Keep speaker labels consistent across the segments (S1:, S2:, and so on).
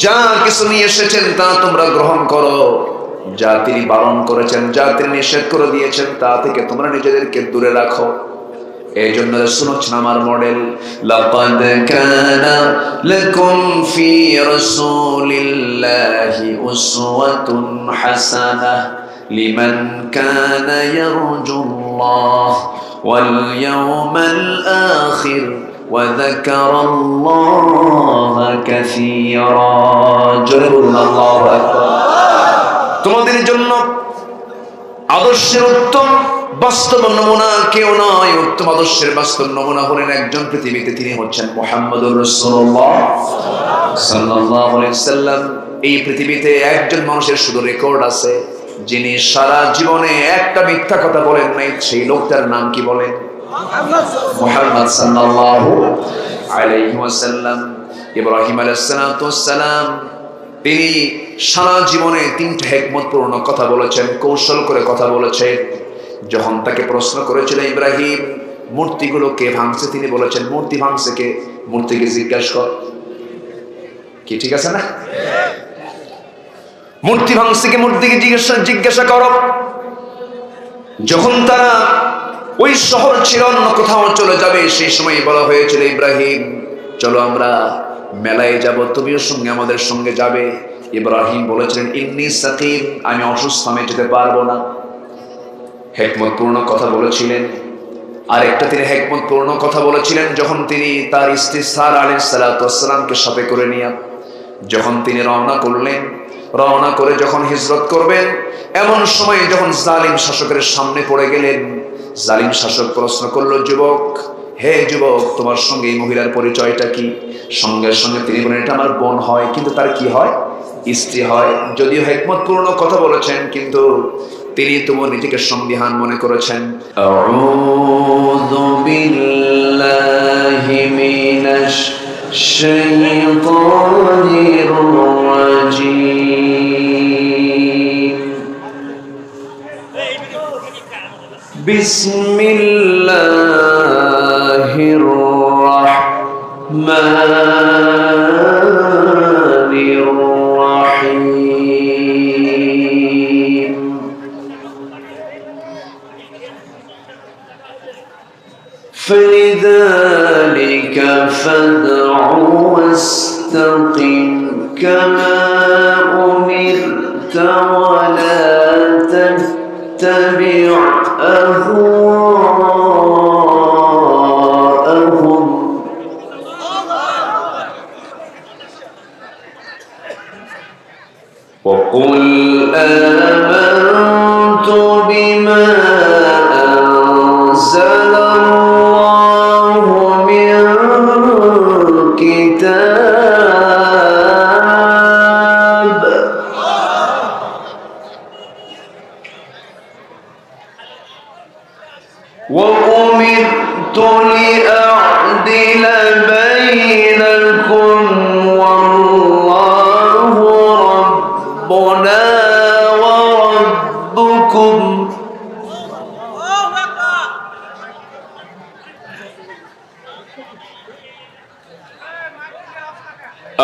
S1: যা কিছু নিয়ে এসেছেন তা তোমরা গ্রহণ করো, যা তিনি বারণ করেছেন, যা তিনি নিষেধ করে দিয়েছেন তা থেকে তোমরা নিজেদেরকে দূরে রাখো। এই জন্য রাসূল হচ্ছেন আমার মডেল। লাকাদ কানা লাকুম ফি রাসূলিল্লাহি উসওয়াতুন হাসানাহ লিমান কানা ইয়ারজুল্লাহ ওয়াল ইয়াওমাল আখির ওয়া যাকারাল্লাহা কাসীরা। জোরে বলুন আল্লাহু আকবার। তোমাদের জন্য আদর্শের উত্তম বাস্তব নমুনা কেউ নয়। উত্তম আদর্শের বাস্তব নমুনা হলেন একজন পৃথিবীতে, তিনি হচ্ছেন মুহাম্মদুর রাসূলুল্লাহ সাল্লাল্লাহু আলাইহি সাল্লাম। এই পৃথিবীতে একজন মানুষের শুধু রেকর্ড আছে, যিনি সারা জীবনে একটা মিথ্যা কথা বলেন নাই। সেই লোকটার নাম কি বলেন? মুহাম্মদ সাল্লাল্লাহু আলাইহি ওয়াসাল্লাম। ইব্রাহিম আলাইহিস সালাতু ওয়াস সালাম তিনি সারা জীবনে তিনটা হিকমতপূর্ণ কথা বলেছেন, কৌশল করে কথা বলেছেন। যখন তাকে প্রশ্ন করেছিল ইব্রাহিম মূর্তিগুলো কে ভাঙছে, তিনি বলেছেন মূর্তি ভাঙছে কে? মূর্তিকে জিজ্ঞাসা কর। কি ঠিক আছে না? মূর্তি ভাঙছে কে? মূর্তিকে জিজ্ঞাসা করো। যখন তারা ওই শহর ছিল অন্য কোথাও চলে যাবে, সেই সময় বলা হয়েছিল ইব্রাহিম চলো আমরা মেলায় যাব, তুমিও সঙ্গে আমাদের সঙ্গে যাবে। ইব্রাহিম বলেছিলেন ইন্নী সাকিম, আমি অসুস্থ, আমি যেতে পারবো না। হিকমতপূর্ণ কথা বলেছিলেন। আরেকটা তিনি হিকমতপূর্ণ কথা বলেছিলেন যখন তিনি তার স্ত্রী সারা আলাইহিস সালাতু ওয়াস সালামকে সাথে করে নিয়ে যখন তিনি রওনা করলেন, রওনা করে যখন হিজরত করবেন, এমন সময় যখন জালিম শাসকের সামনে পড়ে গেলেন, জালিম শাসক প্রশ্ন করলো যুবক, হে যুবক তোমার সঙ্গে এই মহিলার পরিচয়টা কি? সঙ্গে সঙ্গে তিনি বলেন এটা আমার বোন হয়, কিন্তু তার কি হয়? স্ত্রী হয়। যদিও হিকমতপূর্ণ কথা বলেছেন, কিন্তু তিনি তোমার নিজেকে সন্দিহান মনে করেছেন। আউযু বিল্লাহি মিনাশ শাইতানির রাজীম। বিসমিল্লাহির রাহমানির রাহিম। فلذلك فادع واستقم كما أمرت ولا تتبع أهواءهم وقل آمنت بما أنزل الله من كتاب وأمرت لأعدل بينكم والله ربنا وربكم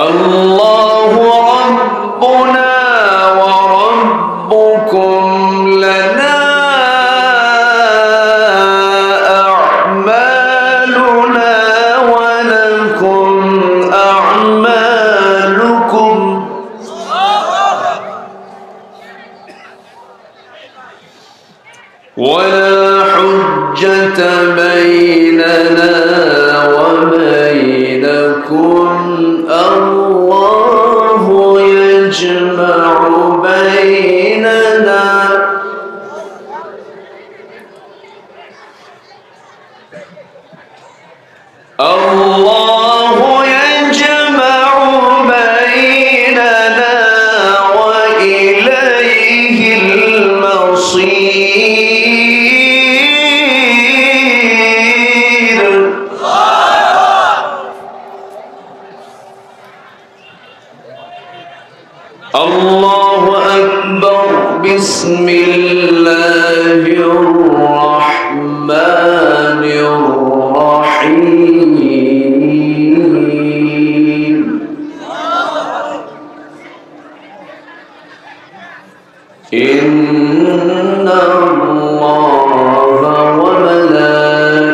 S1: الله ربنا وربكم لنا أعمالنا ولكم أعمالكم ولا حجة بيننا وبينكم الله يجمع بيننا الله يجمع بيننا وإليه المصير. الله أكبر. بسم الله الرحمن الرحيم. إن الله وملائكته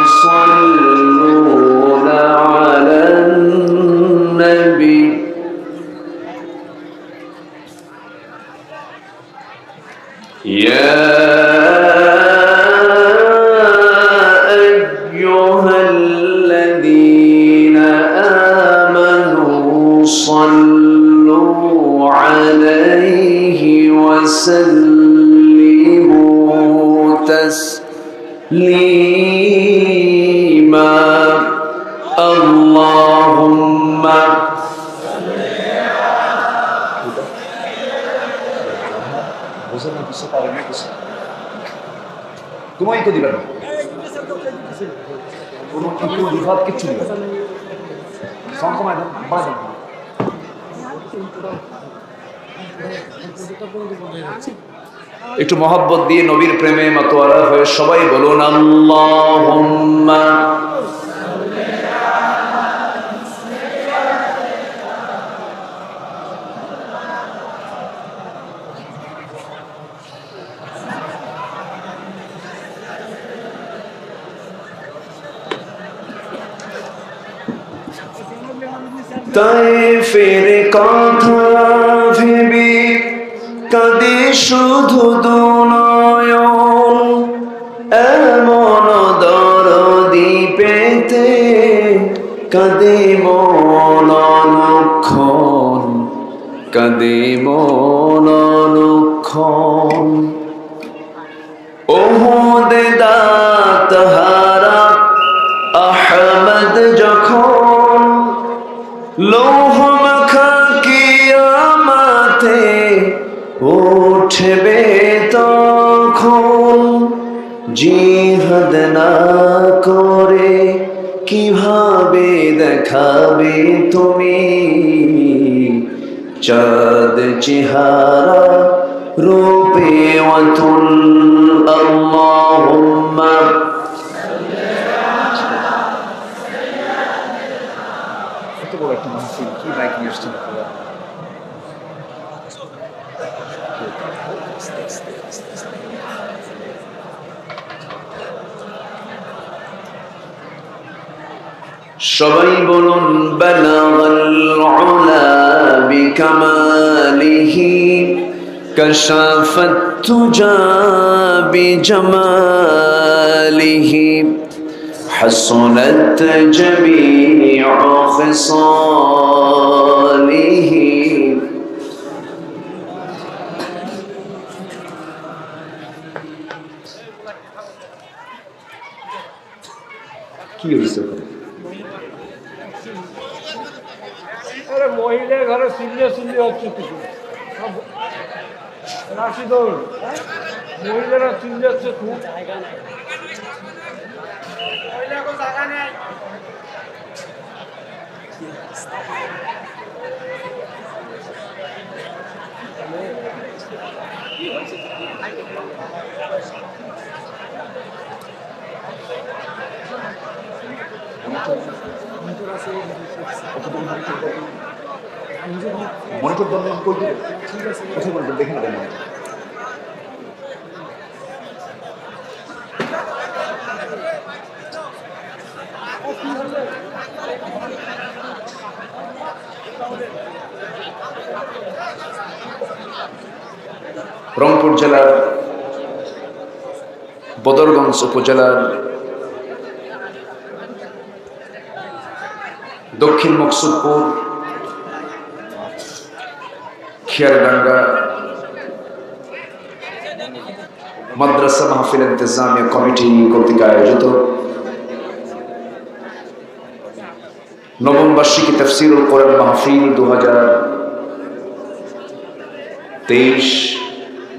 S1: يصلون على النبي يا أيها الذين آمنوا صلوا عليه وسلموا تسليما اللهم তোমায় তো দিবেন কোনো কিছু বিভাগ কিচ্ছু দিবেন সংকমায় বাজান একটু মহব্বত দিয়ে নবীর প্রেমে মাতোয়ারা হয়ে সবাই বলুন আল্লাহুম্মা তাইফের কথা ভেবে কাঁদে শুধু দুনয়ন এমন দরদি পেতে কাঁদে মন অনুক্ষণ কাঁদে মন অনুক্ষণ ওহদ দাতহারা আহমদ যখন লৌহ মাখা কিয়ামতে উঠবে তখন জিহাদ না করে কিভাবে দেখাবে তুমি চাঁদ চেহারা রূপে অতুল আল্লাহুম্মা একটা মাহফিল কি বাইক নিয়ে আসছেন সবাই বলুন বালাগাল উলা বিকামালিহি কাশাফাত তুজা বিজামালিহি حسنت جميع خصاله কি হইছে
S2: আরে মহিলা ঘরে চিল্লে হচ্ছে কিছু রাশিদুল মহিলারা চিল্লে হচ্ছে খুব জায়গা নাই জায়গা নেই
S1: মনিটর বন্ধ করে দিলে ঠিক আছে কথা বলবেন দেখে নেবেন রংপুর জেলার বদরগঞ্জ উপজেলার দক্ষিণ মকসুদপুর খিয়ারডাঙ্গা মাদ্রাসা মাহফিল ইন্তেজামিয়া কমিটি কর্তৃক আয়োজিত নবম বার্ষিকী তাফসীরুল কোরআন মাহফিল 2023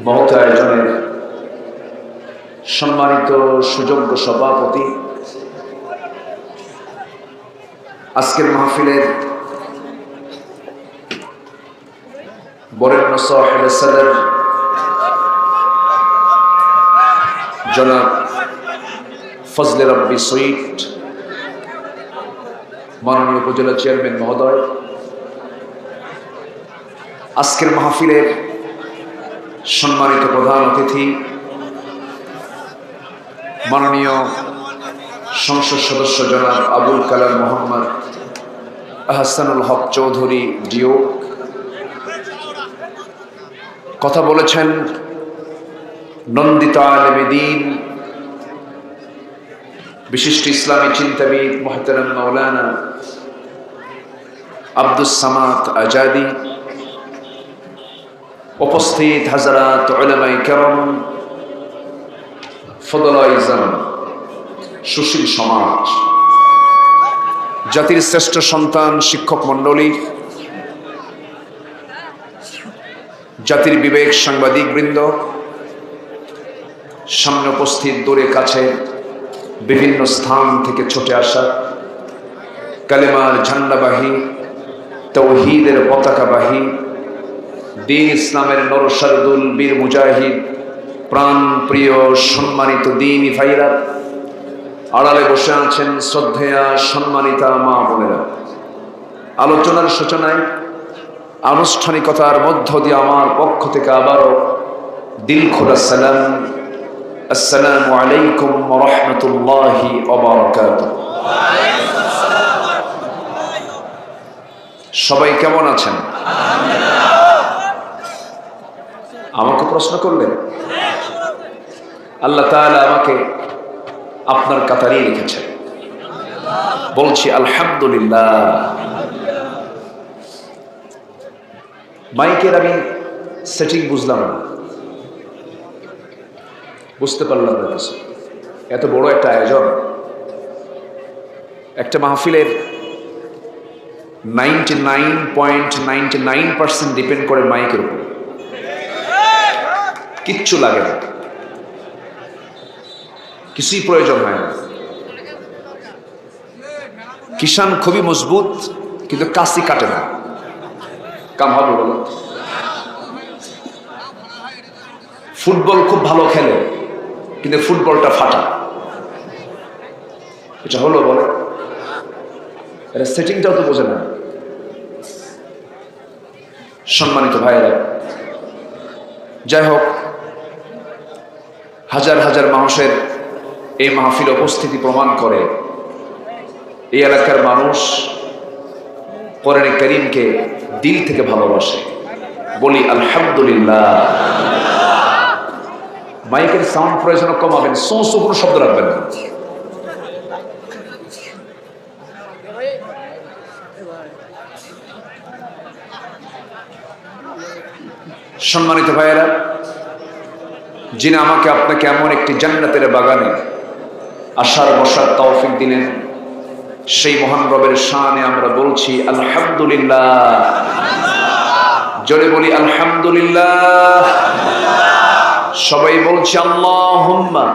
S1: মহৎ আয়োজনের সম্মানিত সুযোগ্য সভাপতি আজকের মাহফিলের বরেণ্য সাহেব সদর জনাব ফজলে রব্বি সঈদ মাননীয় উপজেলা চেয়ারম্যান মহোদয়, আজকের মাহফিলের সম্মানিত প্রধান অতিথি মাননীয় সংসদ সদস্য জনাব আবুল কালাম মোহাম্মদ আহসানুল হক চৌধুরী ডিও কথা বলেছেন। নন্দিত আলেমে দ্বীন, বিশিষ্ট ইসলামী চিন্তাবিদ মুহতারাম মাওলানা আব্দুস সামাদ আজাদি, উপস্থিত হাজারাত উলামায়ে কেরাম, ফদলায়ে ইজম, সুশীল সমাজ, জাতির শ্রেষ্ঠ সন্তান শিক্ষক মণ্ডলী, জাতির বিবেক সাংবাদিক বৃন্দ, সামনে উপস্থিত দূরে কাছে বিভিন্ন স্থান থেকে ছুটে আসা কালেমার ঝান্ডাবাহী, তাওহীদের পতাকাবাহী, দ্বীন ইসলামের নরসারদুল বীর মুজাহিদ, প্রাণ প্রিয় সম্মানিত দ্বীনি ভাইরা, আড়ালে বসে আছেন শ্রদ্ধেয়া সম্মানিতা মা বোনেরা। আলোচনার সূচনায় আনুষ্ঠানিকতার মধ্য দিয়ে আমার পক্ষ থেকে আবারও দিল খোলা সালাম, আসসালামু আলাইকুম ওয়া রাহমাতুল্লাহি ওয়া বারাকাতুহু। সবাই কেমন আছেন? আমাকে প্রশ্ন করলেন? আল্লাহ তাআলা আমাকে আপনার কাতারেই রেখেছেন, বলছি আলহামদুলিল্লাহ। মাইকের আমি সেটিং বুঝলাম না, বুঝতে পারলাম না কিছু। এত বড় একটা আয়োজন, একটা মাহফিলের 99.99% ডিপেন্ড করে মাইকের উপর, কিচ্ছু লাগে না, কিছুই প্রয়োজন হয় না। কিষান খুবই মজবুত, কিন্তু কাশি কাটে না। কাম হবে বলো? ফুটবল খুব ভালো খেলে, কিন্তু ফুটবলটা ফাটা। এটা হলো বলে? এটা সেটিংটাও তো বোঝে না। সম্মানিত ভাইয়েরা, যাই হোক, হাজার হাজার মানুষের এই মাহফিল উপস্থিতি প্রমাণ করে এই এলাকার মানুষ কোরআনে কারীমকে দিল থেকে ভালোবাসে। বলি আলহামদুলিল্লাহ। মাইকের সাউন্ড প্রয়োজন কমাবেন, সোঁসো কোনো শব্দ রাখবেন না। সম্মানিত ভাইয়েরা, যিনি আমাকে আপনাকে এমন একটি জান্নাতের বাগানে আসার বসার তৌফিক দিলেন, সেই মহান রবের শানে আমরা বলছি আলহামদুলিল্লাহ। জোরে বলি আলহামদুলিল্লাহ। সবাই বলছি আল্লাহুম্মা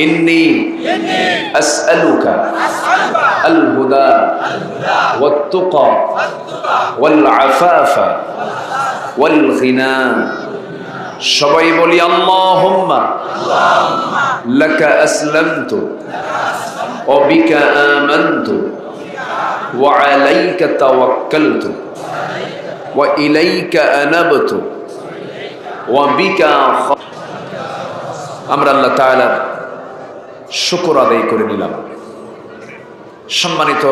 S1: ইন্নী আসআলুকা আল হুদা ওয়াত তুকা ওয়াল আফাফা ওয়াল গিনা। সবাই বলি আল্লাহুম্মা লাকা আসলামতু ওয়া বিকা আমানতু ওয়া আলাইকা তাওয়াক্কালতু ওয়া ইলাইকা আনাবতু ওয়া বিকা। আমরা আল্লাহ তাআলার শুকর আদায় করে নিলাম। সম্মানিত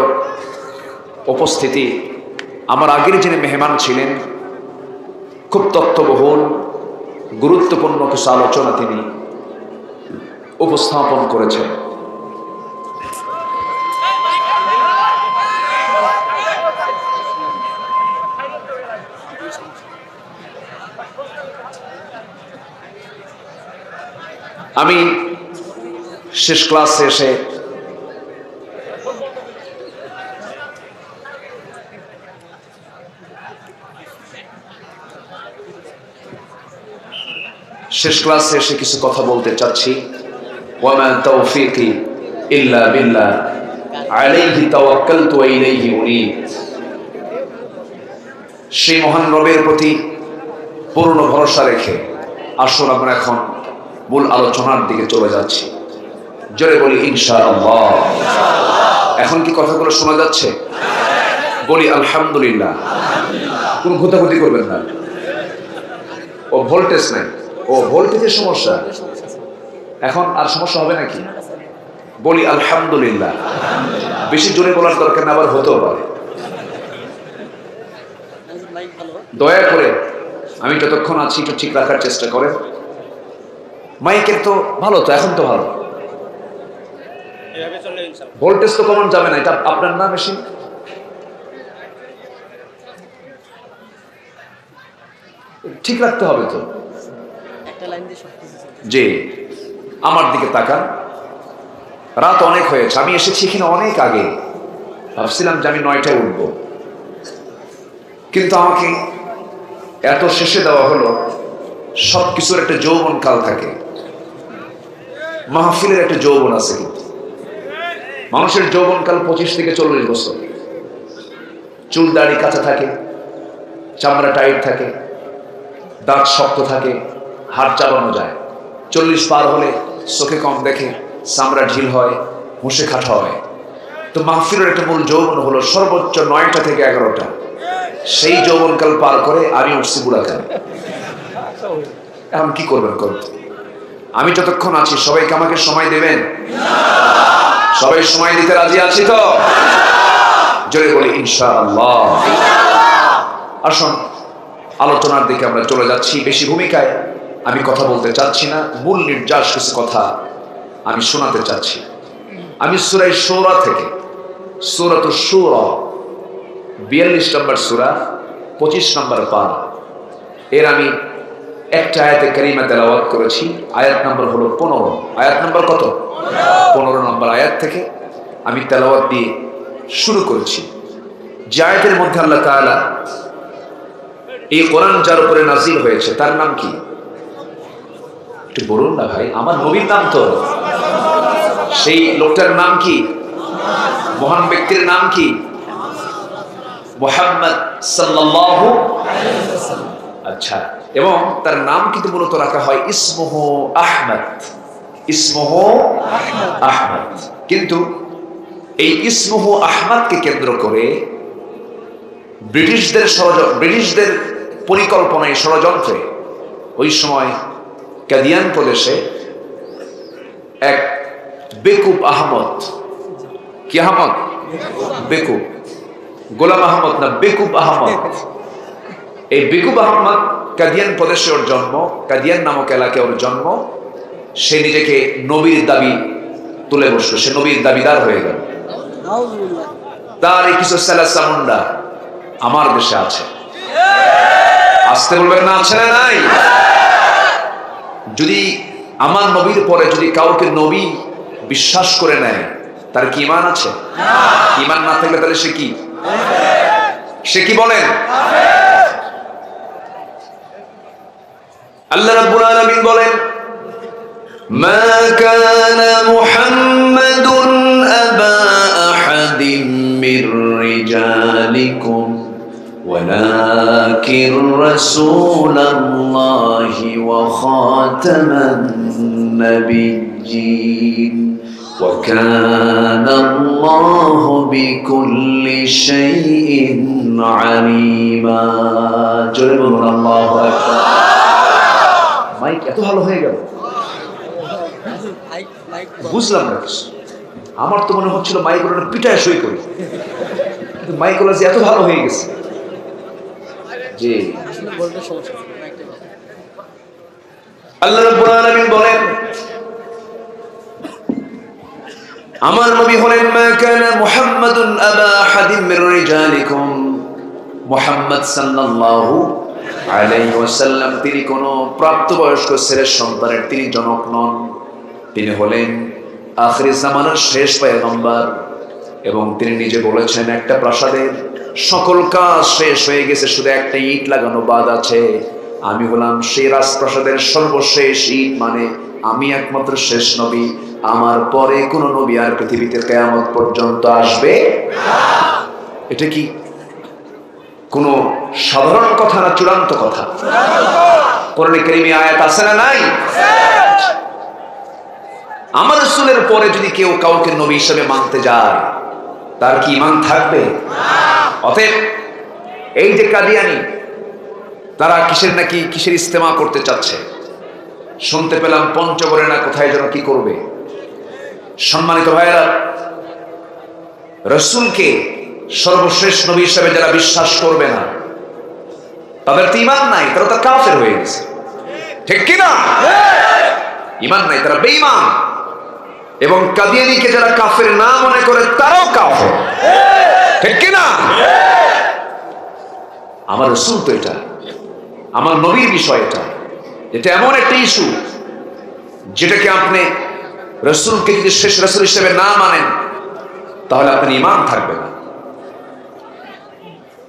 S1: উপস্থিতি, আমার আগের যিনি মেহমান ছিলেন, খুব তথ্যবহুল গুরুত্বপূর্ণ কিছু আলোচনা তিনি উপস্থাপন করেছেন। আমি শেষ ক্লাসে এসে কিছু কথা বলতে চাচ্ছি। ওয়ামা তাওফীকি ইল্লা বিল্লাহ আলাইহি তাওয়াক্কালতু ওয়া ইলাইহি উনীব। সেই মহান রবের প্রতি পূর্ণ ভরসা রেখে আসুন আমরা এখন মূল আলোচনার দিকে চলে যাচ্ছি। জোরে বলি ইনশাআল্লাহ। এখন কি কথাগুলো শোনা যাচ্ছে? বলি আলহামদুলিল্লাহ। কোন ঘুতাঘুতি করবেন না। ও ভোল্টেজ নাই, ও ভোল্টেজের সমস্যা। এখন আর সমস্যা হবে নাকি? বলি আলহামদুলিল্লাহ। বেশি জোরে বলার দরকার না, আবার হতেও পারে। দয়া করে আমি যতক্ষণ আছি একটু ঠিক রাখার চেষ্টা করেন। মাইকের তো ভালো, তো এখন তো ভালো, ভোল্টেজ তো কমান যাবে না। এটা আপনার না মেশিন? ঠিক রাখতে হবে তো। জি, আমার দিকে তাকান। রাত অনেক হয়েছে, আমি এসেছি এখানে অনেক আগে। ভাবছিলাম যে আমি 9টায় উঠবো, কিন্তু আমাকে এত শেষে দেওয়া হলো। সবকিছুর একটা যৌবন কাল থাকে, মাহফিলের একটা যৌবন আছে। কিন্তু মানুষের যৌবন কাল 25 থেকে 40 বছর। চুল দাড়ি কাঁচা থাকে, চামড়া টাইট থাকে, দাঁত শক্ত থাকে, হাড় চালানো যায়। 40 পার হলে চোখে কম দেখে, চামড়া ঢিল হয়, হুঁশে খাটা হয়। তো মাহফিলের একটা মূল যৌবন হলো সর্বোচ্চ 9টা থেকে 11টা। সেই যৌবনকাল পার করে আমি উঠছি বুড়াকাল। এখন কি করবেন করতে? আমি যতক্ষণ আছি সবাইকে আমাকে সময় দেবেন? সবাই সময় দিতে রাজি আছি তো? জোরে বলি ইনশাআল্লাহ। আসুন আলোচনার দিকে আমরা চলে যাচ্ছি। বেশি ভূমিকায় আমি কথা বলতে চাচ্ছি না, মূল নির্যাস কিছু কথা আমি শোনাতে চাচ্ছি। আমি সূরা শুরা থেকে, সূরাতুশ শুরা 42 নম্বর সূরা 25 নম্বর পারা, এর আমি একটা আয়াতে কারিমা তেলাওয়াত করেছি। আয়াত নম্বর হলো 15। আয়াত নম্বর কত? 15 নম্বর আয়াত থেকে আমি তেলাওয়াত দিয়ে শুরু করেছি। যে আয়াতের মধ্যে আল্লাহ তাআলা এই কোরআন যার উপরে নাজিল হয়েছে তার নাম কি? একটু বলুন না ভাই, আমার নবীর নাম তো। সেই লোকটার নাম কি? মহান ব্যক্তির নাম কি? মুহাম্মদ সাল্লাল্লাহু আলাইহি ওয়াসাল্লাম। আচ্ছা, এবং তার নাম কিন্তু মূলত রাখা হয় ইসমুহু আহমদ। ইসমুহু আহমদ। কিন্তু এই ইসমুহু আহমদকে কেন্দ্র করে ব্রিটিশদের পরিকল্পনায়, ষড়যন্ত্রে ওই সময় কাদিয়ান প্রদেশে এক বেকুব আহমদ, কি আহমদ? বেকুব, গোলাম আহমদ না, বেকুব আহমদ। এই বেকুব আহমদ কাদিয়ান প্রদেশে ওর জন্ম, কাদিয়ান নামক এলাকায় ওর জন্ম। সে নিজেকে নবীর দাবি তুলে বসলো, সে নবীর দাবিদার হয়ে গেল। তার এই কিছু সালাসামুন্ডা আমার দেশে আছে। আসতে বলবেন না, আছে না নাই? যদি আমার নবীর পরে যদি কাউকে নবী বিশ্বাস করে নেয়, তার কি ঈমান আছে? ঈমান না থাকলে তাহলে সে কি? সে কি বলেন? আল্লাহ রাব্বুল আলামিন বলেন, মা কানা মুহাম্মাদুন আবা আহাদিম মির রিজালিকুম ওয়ালাকিন রাসূলুল্লাহি ওয়া খাতামান নাবিয়্যিন ওয়া কানা আল্লাহু বিকুল্লি শাইইন আলিমা। জোরে বলুন আল্লাহু আকবার। মাইক এত ভালো হয়ে গেল, বুঝলাম না কিছু। আমার তো মনে হচ্ছিল মাইক্রোটা পিটায় সই করি, কিন্তু মাইক্রোলজি এত ভালো হয়ে গেছে। জি, আল্লাহ রাব্বুল আলামিন বলেন, আমার নবী হলেন মা কানা মুহাম্মাদুন আবা আহাদিম মির রিজালিকুম। মুহাম্মদ সাল্লাল্লাহু আলাইহি ওয়াসাল্লাম তিনি কোনো প্রাপ্তবয়স্ক ছেলের সন্তানের তিনি জনক নন। তিনি হলেন আখির জামানার শেষ পয়গম্বর। এবং তিনি নিজে বলেছেন, একটা প্রাসাদের সকল কাজ শেষ হয়ে গেছে, শুধু একটা ইট লাগানো বাদ আছে। আমি হলাম সেই রাজপ্রাসাদের সর্বশেষ ইট, মানে আমি একমাত্র শেষ নবী। আমার পরে কোন নবী আর পৃথিবীতে কিয়ামত পর্যন্ত আসবে না। এটা কি কোন সাধারণ কথা না চূড়ান্ত কথা? কোরআনে কারীমে আয়াত আছে না নাই? আমার রাসূলের পরে যদি কেউ কাউকে নবী হিসেবে মানতে যায়, তার কি ঈমান থাকবে? অতএব এই যে কাদিয়ানি, তারা কিসের ইস্তেমা করতে চাচ্ছে শুনতে পেলাম, পঞ্চগড়ে না কোথায় যেন কি করবে। সম্মানিত ভাইয়েরা, রাসূলকে সর্বশেষ নবী হিসেবে যারা বিশ্বাস করবে না, তাদের তো ঈমান নাই, তারা তো কাফের হয়ে গেছে, ঠিক কি না? ঈমান নাই, তারা বেঈমান। এবং কাদিয়ানীকে যারা কাফের না মনে করে, তারাও কাফের, ঠিক কি না? আমার রাসূল তো এটা, আমার নবীর বিষয় এটা এমন একটা ইস্যু যেটাকে আপনি রাসূলকে যদি শেষ রাসূল হিসেবে না মানেন, তাহলে আপনার ঈমান থাকবে না।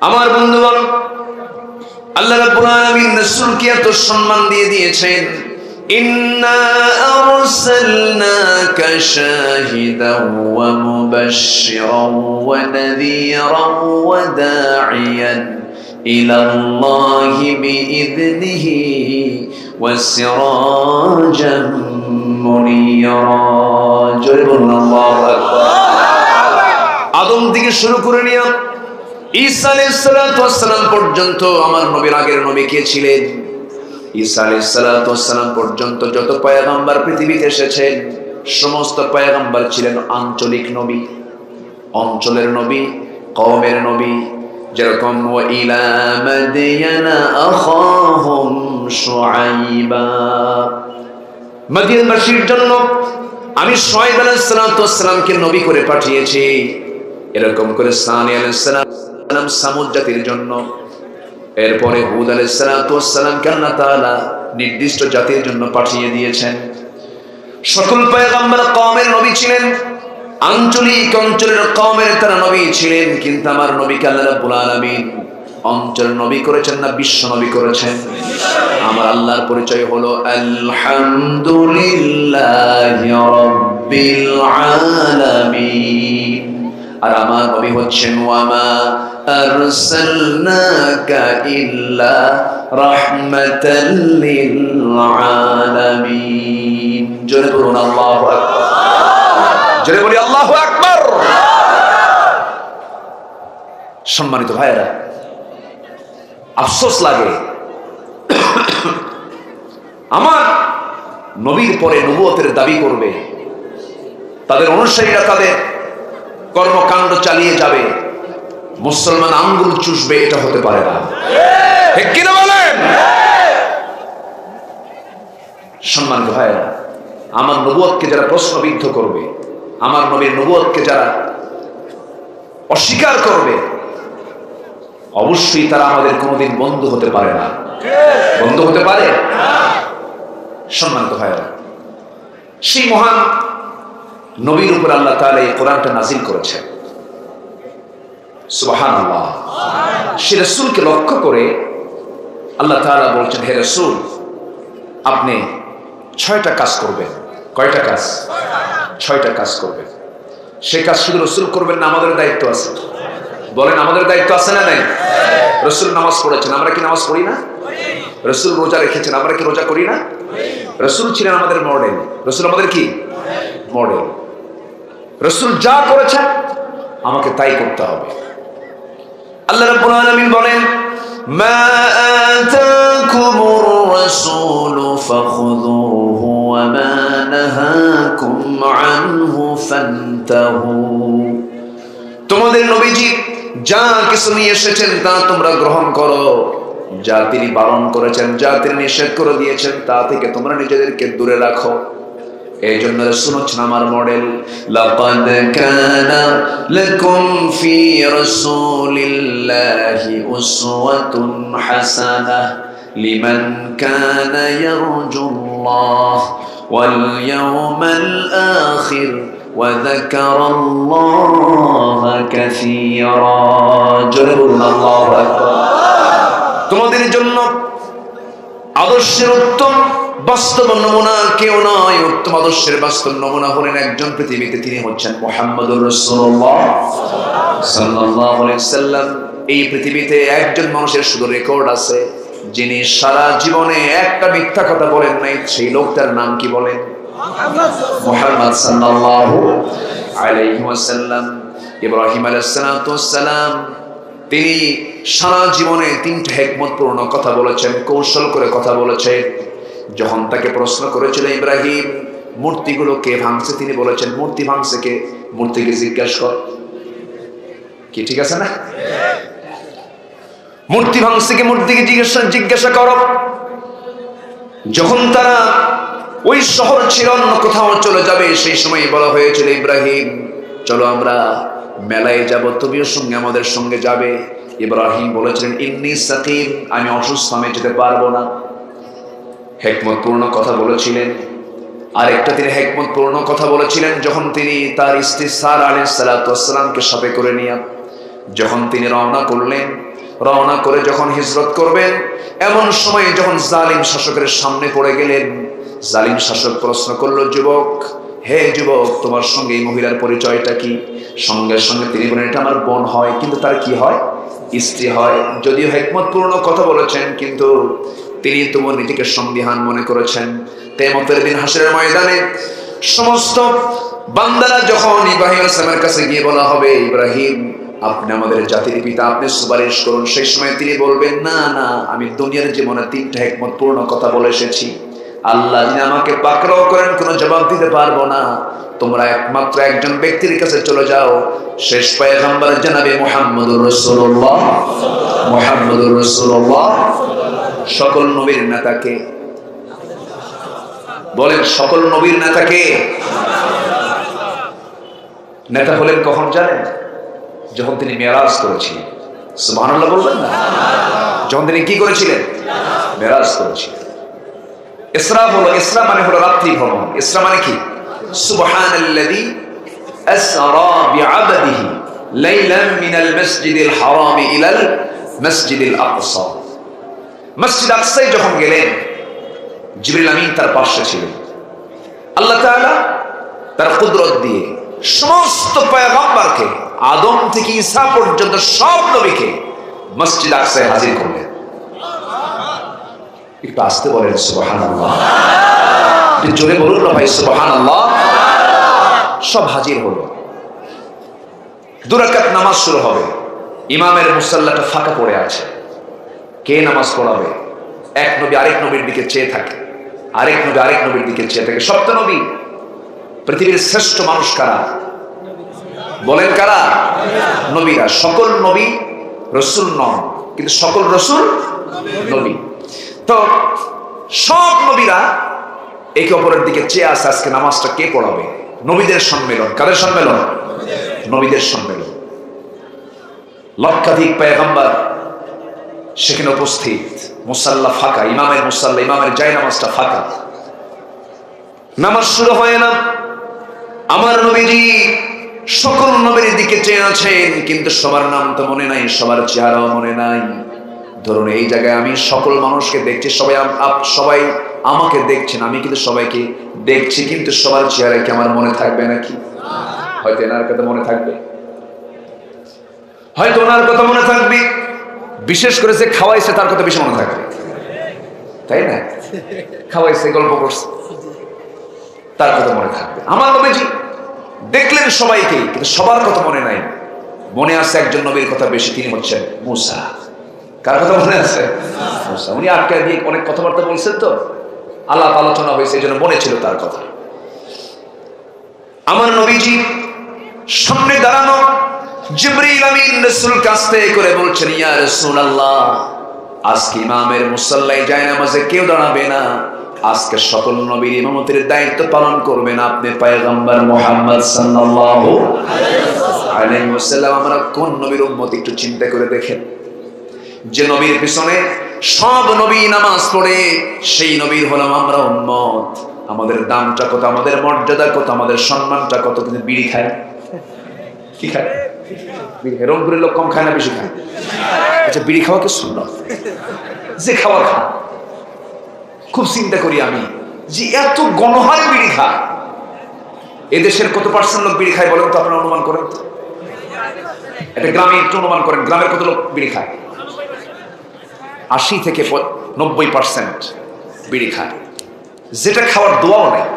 S1: আমার বন্ধুগণ, আল্লাহ রাব্বুল আলামিন রাসূলকে এত সম্মান দিয়ে দিয়েছেন, ইন্না আরসালনাকা শাহিদাও ওয়া মুবাশশিরাও ওয়া নাযীরাও ওয়া দাঈয়ান ইলাল্লাহি বিইذনিহি ওয়া সিরাজাম মুনীরা। জোরে বলুন আল্লাহু আকবার। আদম থেকে শুরু করে নিয়ে ঈসা আলাইহিস সালাতু ওয়াস সালাম পর্যন্ত আমার নবীর আগের নবী কে ছিলেন? ঈসা আলাইহিস সালাতু ওয়াস সালাম পর্যন্ত যত পয়গম্বর পৃথিবীতে এসেছেন, সমস্ত পয়গম্বর ছিলেন আঞ্চলিক নবী, অঞ্চলের নবী, কওমের নবী। যেরকম ওয়া ইলা মাদিয়ানা আখাহুম শুআইবা, মদিয়ানবাসীর জন্য আমি শুআইব আলাইহিস সালাতু ওয়াস সালামকে নবী করে পাঠিয়েছি। এরকম করে সানি আলাইহিস সালাম সামুদ জাতির জন্য, এরপরে হুদ আলাইহিস সালাতু ওয়াস সালামকে আল্লাহ তাআলা নির্দিষ্ট জাতির জন্য পাঠিয়ে দিয়েছেন। সকল পয়গম্বর কওমের নবী ছিলেন, আঞ্চলিক অঞ্চলের কওমের তারা নবী ছিলেন, কিন্তু আমার নবীকে আল্লাহ রাব্বুল আলামিন অঞ্চল নবী করেছেন না বিশ্ব নবী করেছেন? আমার আল্লাহর পরিচয় হলো আলহামদুলিল্লাহি রাব্বিল আলামিন। আর আমার নবী হচ্ছেন ওয়ামা আরসালনাকা ইল্লা রাহমাতাল লিল আলামিন। জোরে বলুন আল্লাহু আকবার। জোরে বলি আল্লাহু আকবার। সম্মানিত ভাইয়েরা, আফসোস লাগে আমার নবীর পরে নবুয়তের দাবি করবে, তাদের অনুসারীরা তাদের কর্মকাণ্ড চালিয়ে যাবে, মুসলমান আঙ্গুল চুষবে, এটা হতে পারে না, ঠিক কিনা বলেন? সম্মানিত ভাইয়েরা, আমার নবুয়তকে যারা প্রশ্নবিদ্ধ করবে, আমার নবীর নবুয়তকে যারা অস্বীকার করবে, অবশ্যই তারা আমাদের কোনোদিন বন্ধু হতে পারে না। বন্ধু হতে পারে? সম্মানিত ভাইয়েরা, সেই মহান নবীর উপর আল্লাহ তাআলা এই কোরআনটা নাযিল করেছেন। সুবহানাল্লাহ। সে রাসূলকে লক্ষ্য করে আল্লাহ তাআলা বলছেন, হে রাসূল, আপনি 6টা কাজ করবেন। কয়টা কাজ? 6টা কাজ করবেন। সে কাজ শুধু রাসূল করবেন না, আমাদের দায়িত্ব আছে। বলেন, আমাদের দায়িত্ব আছে না নাই? রাসূল নামাজ পড়েছেন, আমরা কি নামাজ পড়ি না? রাসূল রোজা রেখেছেন, আমরা কি রোজা করি না? রাসূল ছিলেন আমাদের মডেল। রাসূল আমাদের কি মডেল? রাসূল যা করেছেন আমাকে তাই করতে হবে। আল্লাহ রাব্বুল আলামিন বলেন, মা আতাকুমুর রাসূলু ফাখুযুহু ওয়া মা নাহাকুম আনহু ফান্তাহু। তোমাদের নবীজি যা কিছু নিয়ে এসেছেন তা তোমরা গ্রহণ করো, যা তিনি বারণ করেছেন, যা তিনি নিষেধ করে দিয়েছেন, তা থেকে তোমরা নিজেদেরকে দূরে রাখো। এই জন্য রাসূল হচ্ছেন আমার মডেল। লাকাদ কানা লাকুম ফি রাসূলিল্লাহি উসওয়াতুন হাসানাহ লিমান কানা ইয়ারজুল্লাহ ওয়াল ইয়াওমাল আখির ওয়া যাকারাল্লাহা কাসীরা। জোরে বলুন আল্লাহু আকবার। তোমাদের জন্য আদর্শের উত্তম বাস্তব নমুনা কেউ নয়। উত্তম আদর্শের বাস্তব নমুনা হলেন একজন পৃথিবীতে, তিনি হচ্ছেন মুহাম্মদুর রাসূলুল্লাহ সাল্লাল্লাহু আলাইহি সাল্লাম। এই পৃথিবীতে একজন মানুষের শুধু রেকর্ড আছে, যিনি সারা জীবনে একটা মিথ্যা কথা বলেন নাই। সেই লোকটার নাম কি বলেন? মুহাম্মদ সাল্লাল্লাহু আলাইহি ওয়াসাল্লাম। ইব্রাহিম আলাইহিস সালাতু ওয়াস সালাম তিনি সারা জীবনে 3টা হিকমতপূর্ণ কথা বলেছেন, কৌশল করে কথা বলেছেন। যখন তাকে প্রশ্ন করেছিল ইব্রাহিম মূর্তিগুলো কে ভাঙছে, তিনি বলেছেন মূর্তি ভাঙছে কে? মূর্তিকে জিজ্ঞাসা কর। কি ঠিক আছে না? মূর্তি ভাঙছে কে? মূর্তিকে জিজ্ঞাসা করো। যখন তারা ওই শহর ছিল অন্য কোথাও চলে যাবে, সেই সময় বলা হয়েছিল ইব্রাহিম চলো আমরা মেলায় যাব, তুমিও সঙ্গে আমাদের সঙ্গে যাবে। ইব্রাহিম বলেছিলেন ইন্নী সাকিম, আমি অসুস্থ, আমি যেতে পারবো না। হিকমতপূর্ণ কথা বলেছিলেন। আরেকটা তিনি হিকমতপূর্ণ কথা বলেছিলেন যখন তিনি তার স্ত্রী সারা আলাইহিস সালাতু ওয়াস সালামকে সাথে করে নিয়ে যখন তিনি রওনা করলেন, রওনা করে যখন হিজরত করবেন, এমন সময় যখন জালিম শাসকের সামনে পড়ে গেলেন, জালিম শাসক প্রশ্ন করলো যুবক, হে যুবক তোমার সঙ্গে এই মহিলার পরিচয়টা কি? সঙ্গে সঙ্গে তিনি বলেন এটা আমার বোন হয়, কিন্তু তার কি হয়? স্ত্রী হয়। যদিও হিকমতপূর্ণ কথা বলেছেন, কিন্তু তিনি তোমার নিজেকে সন্দিহান মনে করেছেন। কিয়ামতের দিন হাসরের ময়দানে সমস্ত বান্দারা যখন ইব্রাহিম আলাইহিস সালামের কাছে গিয়ে বলা হবে ইব্রাহিম আপনি আমাদের জাতির পিতা, আপনি সুপারিশ করুন, সেই সময় তিনি বলবেন না না, আমি দুনিয়ার জীবনে 3টা হিকমতপূর্ণ কথা বলে এসেছি। আল্লাহ যিনি আমাকে পাকড়াও করেন কোনো জবাব দিতে পারবো না। তোমরা একমাত্র একজন ব্যক্তির কাছে চলে যাও, শেষ পয়গম্বর জনাবে মুহাম্মদুর রাসূলুল্লাহ। মুহাম্মদুর রাসূলুল্লাহ সকল নবীর নেতাকে বলেন, সকল নবীর নেতাকে। নেতা হলেন কখন জানেন? যখন তিনি মেরাজ করেছিলেন। সুবহানাল্লাহ বলবেন না? যখন তিনি কি করেছিলেন? মেরাজ করেছিলেন। ইসরা হলো, ইসরা মানে হলো রাত্রি ভ্রমণ। ইসরা মানে কি? সুবহানাল্লাযী আসরা বিআবদিহি লাইলান মিনাল মাসজিদিল হারাম ইলাল মাসজিদিল আকসা। মসজিদ আকসায় যখন গেলেন, জিবরিল আমিন তার পাশে ছিলেন। আল্লাহ তাআলা তার কুদরত দিয়ে সমস্ত পয়গম্বরকে আদম থেকে ঈসা পর্যন্ত সব নবীকে মসজিদ আকসায় হাজির করলেন। একটু আসতে বলেন সুবহানাল্লাহ, একটু জোরে বলুন না ভাই সুবহানাল্লাহ। সব হাজির হলো। 2 রাকাত নামাজ শুরু হবে। ইমামের মুসাল্লাটা ফাঁকা পড়ে আছে। কে নামাজ পড়াবে? এক নবী আরেক নবীর দিকে চেয়ে থাকে, আরেক নবী আরেক নবীর দিকে চেয়ে থাকে। সপ্ত নবী। পৃথিবীর শ্রেষ্ঠ মানুষ কারা? বলেন কারা? নবীরা। সকল নবী রসুল নন, কিন্তু সকল রসুল নবী। তো সব নবীরা একে অপরের দিকে চেয়ে আসে, আজকে নামাজটা কে পড়াবে? নবীদের সম্মেলন। কাদের সম্মেলন? নবীদের সম্মেলন। লক্ষাধিক পয়গম্বর সেখানে উপস্থিত। মুসাল্লা ফাঁকা, ইমামের মুসাল্লা, ইমামের জায়নামাজটা ফাঁকা। নামাজ শুরু হয় না। আমার নবীজি সকল নবীর দিকে চেয়ে আছেন, কিন্তু সবার নাম তো মনে নাই, সবার চেহারাও মনে নাই। ধরুন এই জায়গায় আমি সকল মানুষকে দেখছি, সবাই আমাকে দেখছেন, আমি কিন্তু সবাইকে দেখছি, কিন্তু সবার চেহারা কি আমার মনে থাকবে নাকি? হয়তো এনার কথা মনে থাকবে, হয়তো ওনার কথা মনে থাকবে, বিশেষ করে যে খাওয়াইছে তার কথা বেশি মনে থাকবে, তাই না? খাওয়াইছে, গল্প করছে, তার কথা মনে থাকবে। আমার নবীজি দেখলেন সবাইকে, কিন্তু সবার কথা মনে নাই। মনে আছে একজন নবীর কথা বেশি, তিনি হচ্ছেন মূসা। কার কথা মনে আছে? মূসা। উনি আটকে দিয়ে অনেক কথাবার্তা বলছেন, তো আলাপ আলোচনা হয়েছে, এই জন্য মনে ছিল তার কথা। আমার নবীজি সামনে দাঁড়ানো, জিবরিল আমিন রাসূল কাছে করে বলছেন ইয়া রাসূলুল্লাহ, আজকে ইমামের মুসাল্লায় জায়নামাজে কেউ দাঁড়াবে না, আজকে সকল নবীর ইমামতির দায়িত্ব পালন করবেন আপনি পয়গম্বর মুহাম্মদ সাল্লাল্লাহু আলাইহি ওয়াসাল্লাম। আমরা কোন নবীর উম্মত একটু চিন্তা করে দেখেন, যে নবীর পিছনে সব নবী নামাজ পড়ে, সেই নবীর হলাম আমরা উম্মত। আমাদের দামটা কত, আমাদের মর্যাদা কত, আমাদের সম্মানটা কত, কিন্তু বিড়ি খায়। কি খায়? রংপুরের লোক কম খায় না বেশি খায়? আচ্ছা, বিড়ি খাওয়া কি সুন্নাত? যে খাওয়া খা। খুব চিন্তা করি আমি যে এত গণহারে বিড়ি খায়, এদেশের কত পার্সেন্ট লোক বিড়ি খায় বলেন তো? আপনারা অনুমান করেন তো, একটা গ্রামে একটু অনুমান করেন, গ্রামের কত লোক বিড়ি খায়? 80 থেকে 90% বিড়ি খায়, যেটা খাওয়ার দোয়াও নেই।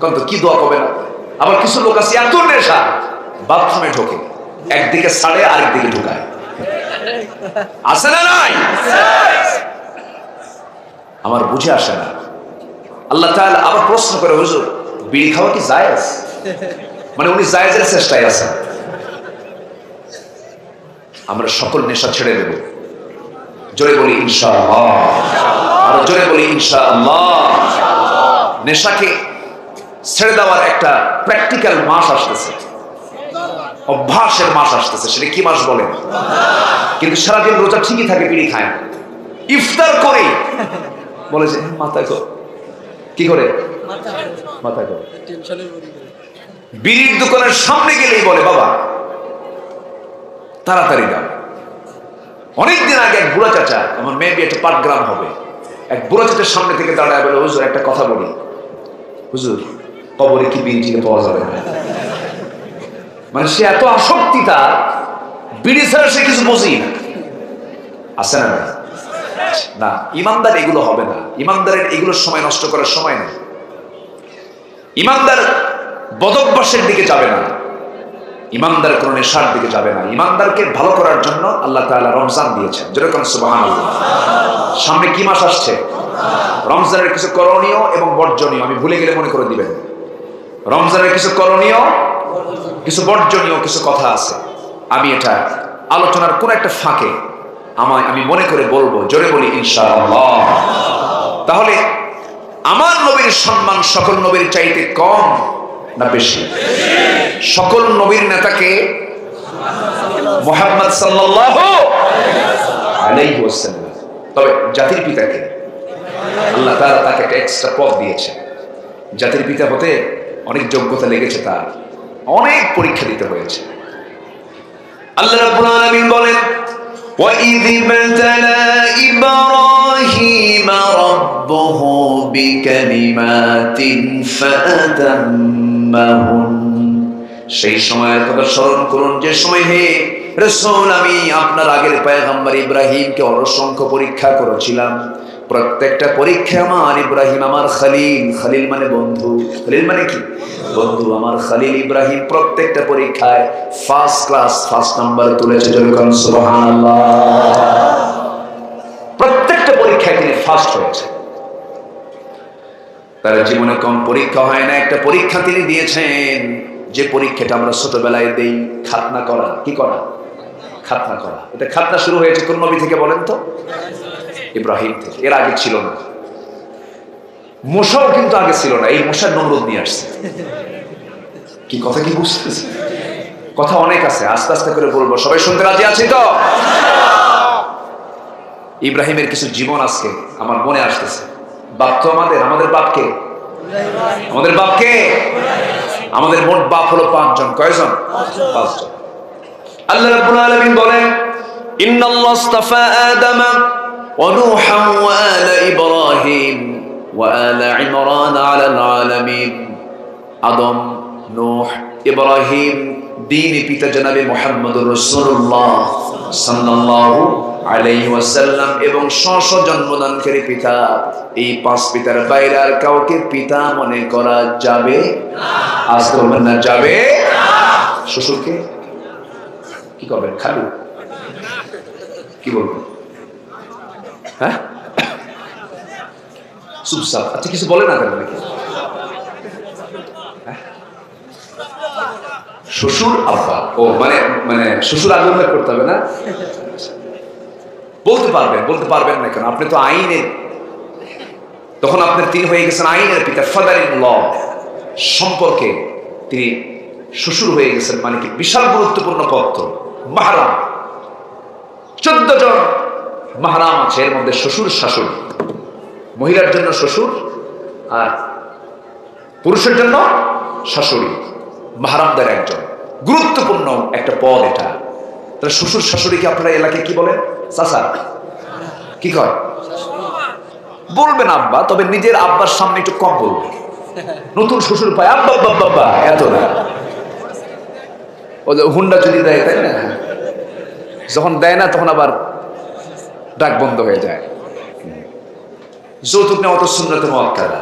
S1: কিন্তু কি দোয়া করবে না? আবার কিছু লোক আছে এত নেশা, বাথরুমে ঢোকে, একদিকে ছাড়ে আরেকদিকে ঢুকায়। আছে না নাই? আমার বুঝে আসে না। আল্লাহ তাআলা আবার প্রশ্ন করে, হুজুর বিড়ি খাওয়া কি জায়েজ? মানে উনি জায়েজের চেষ্টায় আছেন। আমরা সকল নেশা ছেড়ে দেব, জোরে বলি ইনশাআল্লাহ। আর জোরে বলি ইনশাআল্লাহ। নেশাকে ছেড়ে দেওয়ার একটা প্র্যাকটিক্যাল মাস আসতেছে, অভ্যাসের মাস আসতেছে। সেটা কি মাস বলেন? কিন্তু সারাদিন রোজা ঠিকই থাকে, বিড়ি খায় না। ইফতার করে বলে যে মাথা কর, কি করে মাথা কর। বিড়ির দোকানের সামনে গেলেই বলে বাবা তাড়াতাড়ি দাও। অনেকদিন আগে এক বুড়া চাচা, আমার মেবি একটা পাটগ্রাম হবে, এক বুড়া চাচার সামনে থেকে দাঁড়ায় বলে, হুজুর একটা কথা বলি। হুজুর কবরে কি বিড়ি টিকে পাওয়া যাবে না? মানে সে এত আসক্তি তার, বিড়ি ছাড়া সে কিছু বোঝেই না। আছে না না? ইমানদার এগুলো হবে না। ইমানদারের এগুলোর সময় নষ্ট করার সময় নেই। ইমানদার বদভ্যাসের দিকে যাবে না, ইমানদার কোন নেশার দিকে যাবে না। ইমানদারকে ভালো করার জন্য আল্লাহ তাআলা রমজান দিয়েছেন, যেরকম সুবহানাল্লাহ। সামনে কি মাস আসছে? রমজানের কিছু করণীয় এবং বর্জনীয় আমি ভুলে গেলে মনে করে দিবেন। রমজানের কিছু করণীয়, কিছু বর্জনীয় কিছু কথা আছে। আমি এটা আলোচনার কোন একটা ফাঁকে আমি মনে করে বলবো, জোরে বলি ইনশাআল্লাহ। তাহলে আমার নবীর সম্মান সকল নবীর চাইতে কম না বেশি? সকল নবীর নেতাকে মুহাম্মদ সাল্লাল্লাহু আলাইহি ওয়াসাল্লাম। তবে জাতির পিতাকে আল্লাহ তাআলা তাকে একটা এক্সট্রা পদ দিয়েছে। জাতির পিতা হতে অনেক যোগ্যতা লেগেছে, তার অনেক পরীক্ষা দিতে হয়েছে। আল্লাহ রাব্বুল আলামিন বলেন, وَإِذِ ابْتَلَى إِبْرَاهِيمَ رَبُّهُ بِكَلِمَاتٍ فَأَتَمَّهُنَّ। সেই সময়ের কথা স্মরণ করুন যে সময় হে রাসূল আমি আপনার আগের পয়গম্বর ইব্রাহিমকে অসংখ্য পরীক্ষা করেছিলাম। প্রত্যেকটা পরীক্ষা আমার ইব্রাহিম, আমার খলিল, খলিল মানে বন্ধু, খলিল মানে কি? বন্ধু। আমার খলিল ইব্রাহিম প্রত্যেকটা পরীক্ষায় ফার্স্ট ক্লাস, ফার্স্ট নাম্বার তুলেছে, যেরকম সুবহানাল্লাহ। প্রত্যেকটা পরীক্ষায় তিনি ফার্স্ট হয়েছে। তার জীবনে কম পরীক্ষা হয় না, একটা পরীক্ষা তিনি দিয়েছেন, যে পরীক্ষাটা আমরা ছোটবেলায় দেই, খাতনা করা। কি করা? খাতনা করা। এটা খাতনা শুরু হয়েছে কোন নবী থেকে বলেন তো? ইব্রাহিম থেকে। এর আগে ছিল না। মূসাও কিন্তু আগে ছিল না। এই মূসা নমরুদ নিয়ে আসছে। কি কথা কি বুঝতেছে? কথা অনেক আছে, আস্তে আস্তে করে বলবো। সবাই শুনতে রাজি আছি তো? ইব্রাহিমের কিছু জীবন আজকে আমার মনে আসতেছে। বাপ তো আমাদের বাপকে, আমাদের বাপকে, আমাদের মোট বাপ হলো 5 জন। কয়জন? 5 জন। আল্লাহ রাব্বুল আলামিন বলেন, ইন্নাল্লাহ ইসতাফা আদামা ওয়া নূহা ওয়া আলা ইব্রাহিম ওয়া আলা ইমরান আলাল আলামিন। আদম, নূহ, ইব্রাহিম, দ্বীনি পিতা জনাবে মুহাম্মদুর রাসূলুল্লাহ সাল্লাল্লাহু আলাইহি ওয়াসাল্লাম এবং স্ব জন্মদানকারী পিতা। এই 5 পিতার বাইরে আর কাউকে পিতা মনে করা যাবে না। আজ বলবেন না যাবে না। শ্বশুরকে কি করবেন? খালু কি বলবেন? হ্যাঁ, চুপচাপ। আচ্ছা কিছু বলে না কেন? শ্বশুর আব্বা, ও মানে মানে শ্বশুর আগে উল্লেখ করতে হবে না? বলতে পারবেন না কেন? আপনি তো আইনের, তখন আপনার তিনি হয়ে গেছেন আইনের পিতা, ফাদার ইন ল সম্পর্কে তিনি শ্বশুর হয়ে গেছেন। মানে কি বিশাল গুরুত্বপূর্ণ পদ। মাহরাম 14 জন মাহরাম আছে, এর মধ্যে শ্বশুর শাশুড়ি। মহিলার জন্য শ্বশুর আর পুরুষের জন্য শাশুড়ি, মাহরামদের একজন। গুরুত্বপূর্ণ একটা পদ এটা। তাহলে শ্বশুর শাশুড়িকে আপনারা এলাকায় কি বলেন? চাচা কি কয়? বলবেন আব্বা, তবে নিজের আব্বার সামনে একটু কম বলবেন। নতুন শ্বশুর পায় আব্বা বাবা এত না। ও যে হুন্ডা যদি দেয়, তাই না? যখন দেয় না তখন আবার ডাক বন্ধ হয়ে যায়। যৌতুক নেওয়া তো সুন্নতে মুআক্কাদা।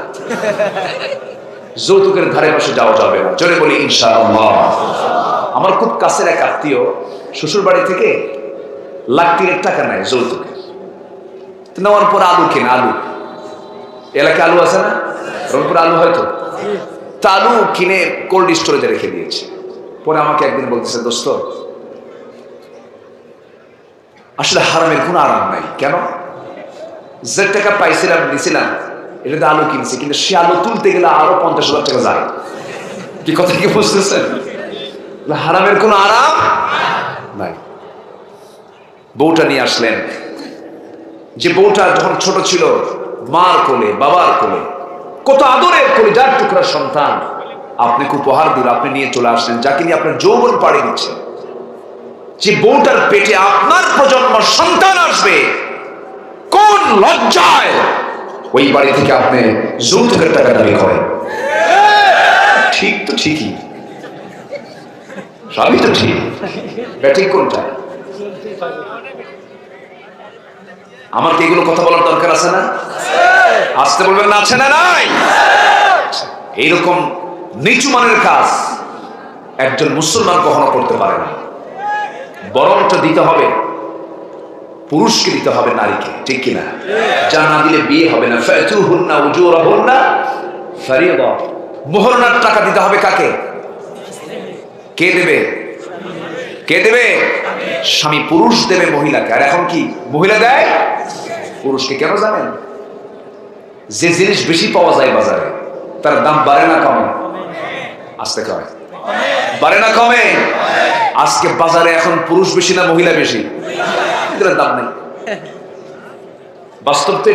S1: যৌতুকের ধারে পাশে যাওয়া যাবে না। জোরে বলি ইনশাআল্লাহ। আমার খুব কাছের এক আত্মীয় শ্বশুর বাড়ি থেকে লাখ 3 টাকা নেয় যৌতুকে। নেওয়ার পর আলু কেনে, আলু এলাকায় আলু আছে না, রংপুর আলু হয়তো, তা আলু কিনে কোল্ড স্টোরেজে রেখে দিয়েছে। পরে আমাকে একদিন বলতেছে, দোস্ত আসলে হারামের কোনো আরাম নাই। কেন? যে টাকা পাইছিলাম দিছিলাম এটাতে আলু কিনছি, কিন্তু সে আলু তুলতে গেলে আরো 50,000 টাকা যায়। কি কথা কি বুঝতেছেন? হারামের কোনো আরাম নাই। বউটা নিয়ে আসলেন, যে বউটা যখন ছোট ছিল মার কোলে বাবার কোলে কত আদরের কোলে, যার টুকরা সন্তান আপনাকে উপহার দিল, আপনি নিয়ে চলে আসলেন, যাকে নিয়ে আপনার যৌবন পাড়ি দিচ্ছে। যে বউটার পেটে আপনার প্রজন্ম সন্তান আসবে, কোন লজ্জায় ওই বাড়ি থেকে আপনি যৌতুকের টাকা দাবি করেন? ঠিক তো ঠিকই, সবই তো ঠিক, ব্যাটিং কোনটা? আমার কি এগুলো কথা বলার দরকার আছে না? আসতে বলবেন না, আছে না নাই? এইরকম নিচু মানের কাজ একজন মুসলমান কখনো করতে পারে না। বরংটা দিতে হবে পুরুষকে, দিতে হবে নারীকে, ঠিক কিনা? যা না দিলে বিয়ে হবে না। ফাতুহুন্না উজুরাহুন্না ফারিদা, মোহরানার টাকা দিতে হবে কাকে? কে দেবে? কে দেবে? স্বামী পুরুষ দেবে মহিলাকে। আর এখন কি মহিলা দেয় পুরুষকে? কেন জানেন? যে জিনিস বেশি পাওয়া যায় বাজারে তার দাম বাড়ে না কমে? আস্তে কয় বাড়ে না কমে? আজকে বাজারে এখন পুরুষ বেশি না মহিলা বেশি? এগুলোর দাম নেই। বাস্তব তো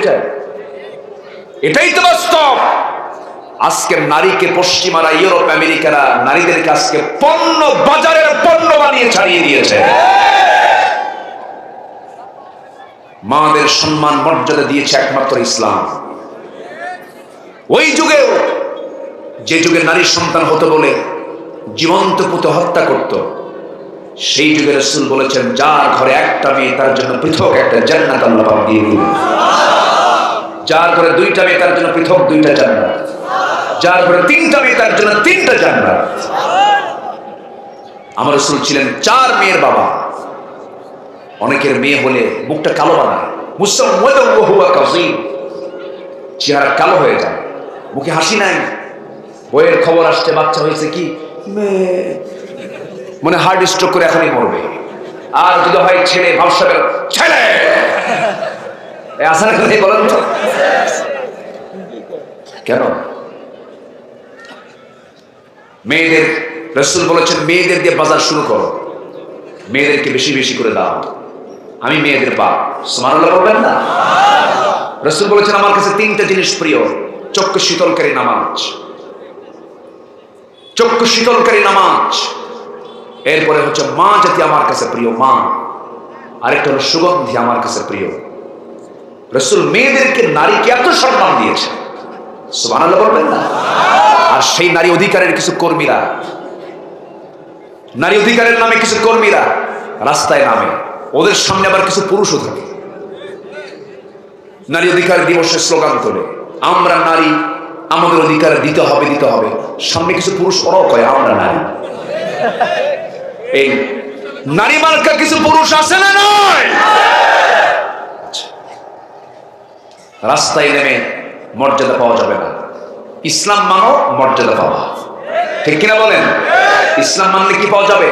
S1: এটাই তো বাস্তব। আজকে নারীকে পশ্চিমারা, ইউরোপ আমেরিকারা নারীদেরকে আজকে পণ্য, বাজারের পণ্য বানিয়ে ছাড়িয়ে দিয়েছে। মাদের সম্মান মর্যাদা দিয়েছে একমাত্র ইসলাম। ওই যুগেও, যে যুগে নারীর সন্তান হতো বলে জীবন্ত পুঁতে হত্যা করত, সেই যুগে রাসূল বলেছেন, যার ঘরে একটা মেয়ে তার জন্য পৃথক একটা জান্নাত আল্লাহ পাক দিয়ে দিবেন। যার ঘরে 2টা মেয়ে তার জন্য পৃথক 2টা জান্নাত। যার ঘরে 3টা মেয়ে তার জন্য 3টা জান্নাত। আমার রাসূল ছিলেন 4 মেয়ের বাবা। অনেকের মেয়ে হলে মুখটা কালো বানায়, মুসাওয়াদান ওয়া হুয়া কাযীম, চেহারা কালো হয়ে যায়, মুখে হাসি নাই। বইয়ের খবর আসছে বাচ্চা হয়েছে, কি মনে হার্ট স্ট্রোক করে এখনই মরবে। আর যদি হয় ছেলে, ভাবসাবের ছেলে আসার কথা বলেন তো কেন? মেয়েদের রাসূল বলেছেন, মেয়েদের দিয়ে বাজার শুরু করো, মেয়েদেরকে বেশি বেশি করে দাও। আমি মেয়েদের বাপ, সুবহানাল্লাহ বলবেন না? রাসূল বলেছেন, আমার কাছে 3টা জিনিস প্রিয়, চক্ষু শীতলকারী নামাজ, চক্ষু শীতলকারী নামাজ, এরপরে হচ্ছে মা জাতি আমার কাছে প্রিয় মা, আরেকটা হলো সুগন্ধি আমার কাছে প্রিয়। রাসূল মেয়েদেরকে, নারীকে এত সম্মান দিয়েছে, সুবহানাল্লাহ বলবেন না? আর সেই নারী অধিকারের কিছু কর্মীরা, নারী অধিকারের নামে কিছু কর্মীরা রাস্তায় নামে, ওদের সামনে আবার কিছু পুরুষও থাকে। নারী অধিকার দিবসের স্লোগান তোলে, আমরা নারী, আমাদের অধিকার দিতে হবে, দিতে হবে। সামনে কিছু পুরুষ, ওরাও কয় আমরা নারী। এই নারী মার্কা কিছু পুরুষ আছে না নয়? রাস্তায় নেমে মর্যাদা পাওয়া যাবে না। ইসলাম মানো মর্যাদা পাওয়া, ঠিক কিনা বলেন? ইসলাম মানলে কি পাওয়া যাবে?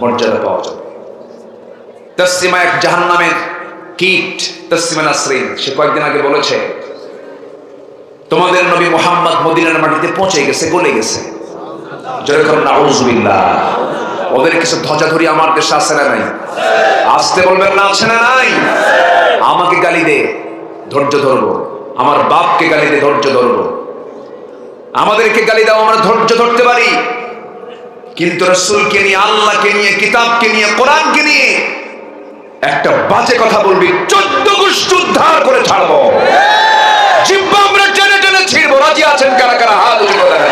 S1: মর্যাদা পাওয়া যাবে। তাসলিমা এক জাহান্নামের কীট, তাসলিমা নাসরিন, সে কয়েকদিন আগে বলেছে, তোমাদের নবী মুহাম্মদ মদিনার মাটিতে পৌঁছে গেছে, গলে গেছে। জোরে করুন নাউযুবিল্লাহ। ওদের কিছু ধ্বজাধরি আমার দেশে আছে না নাই? আসতে বলবেন না, আছে না নাই? আমাকে গালি দে, ধৈর্য ধরবো। আমার বাপকে গালি দে, ধৈর্য ধরবো। আমাদেরকে গালি দাও, আমরা ধৈর্য ধরতে পারি। কিন্তু রাসূলকে নিয়ে, আল্লাহকে নিয়ে, কিতাবকে নিয়ে, কোরআনকে নিয়ে একটা বাজে কথা বলবি, 14 গোষ্ঠী উদ্ধার করে ছাড়বো। জিহ্বা আমরা টেনে টেনে ছিড়বো। রাজি আছেন কারা কারা? হাত উঁচু করে দেখান।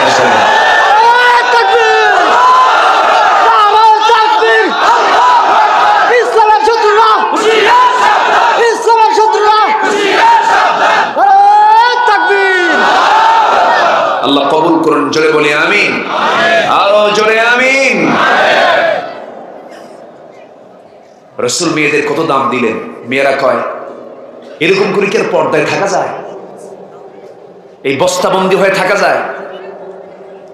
S1: আল্লাহ কবুল করুন, জোরে বলি আমিন। আরো জোরে আমিন। রাসূল মেয়েদের কত দাম দিলেন। মেয়েরা কয় এরকম করে কি আর পর্দায় থাকা যায়? এই বস্তাবন্দি হয়ে থাকা যায়?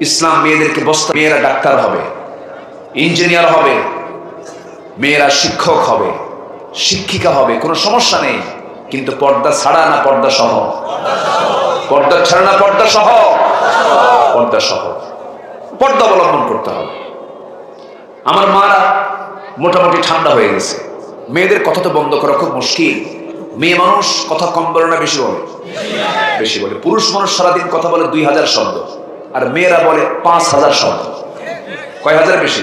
S1: ইসলাম মেয়েদেরকে বস্তা, মেয়েরা ডাক্তার হবে, ইঞ্জিনিয়ার হবে, মেয়েরা শিক্ষক হবে, শিক্ষিকা হবে, কোনো সমস্যা নেই। কিন্তু পর্দা ছাড়া না পর্দা সহ? পর্দা ছাড়া না পর্দা সহ? পর্দা সহ। পর্দা অবলম্বন করতে হবে। আমার মারা মোটামুটি ঠান্ডা হয়ে গেছে। মেয়েদের কথা তো বন্ধ করা খুব মুশকিল। মেয়ে মানুষ কথা কম বলে না বেশি বলে? বেশি বলে। পুরুষ মানুষ সারাদিন কথা বলে 2000 শব্দ, আর মেয়েরা বলে 5000 শব্দ। কয় হাজার বেশি?